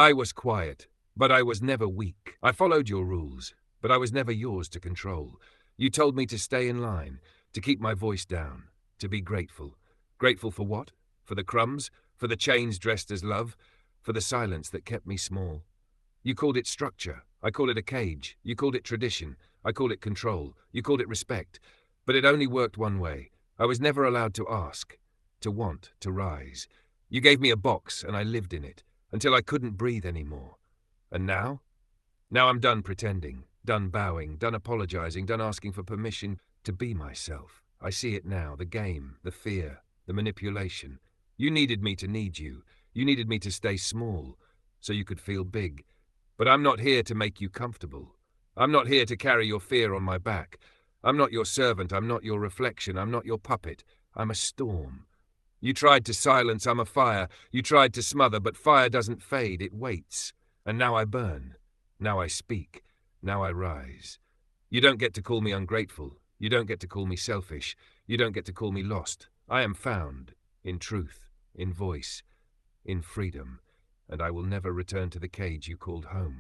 I was quiet, but I was never weak. I followed your rules, but I was never yours to control. You told me to stay in line, to keep my voice down, to be grateful. Grateful for what? For the crumbs? For the chains dressed as love? For the silence that kept me small? You called it structure. I call it a cage. You called it tradition. I call it control. You called it respect. But it only worked one way. I was never allowed to ask, to want, to rise. You gave me a box, and I lived in it, until I couldn't breathe anymore. And now? Now I'm done pretending, done bowing, done apologizing, done asking for permission to be myself. I see it now, the game, the fear, the manipulation. You needed me to need you. You needed me to stay small, so you could feel big. But I'm not here to make you comfortable. I'm not here to carry your fear on my back. I'm not your servant. I'm not your reflection. I'm not your puppet. I'm a storm. You tried to silence, I'm a fire. You tried to smother, but fire doesn't fade, it waits. And now I burn. Now I speak. Now I rise. You don't get to call me ungrateful. You don't get to call me selfish. You don't get to call me lost. I am found, in truth, in voice, in freedom, and I will never return to the cage you called home.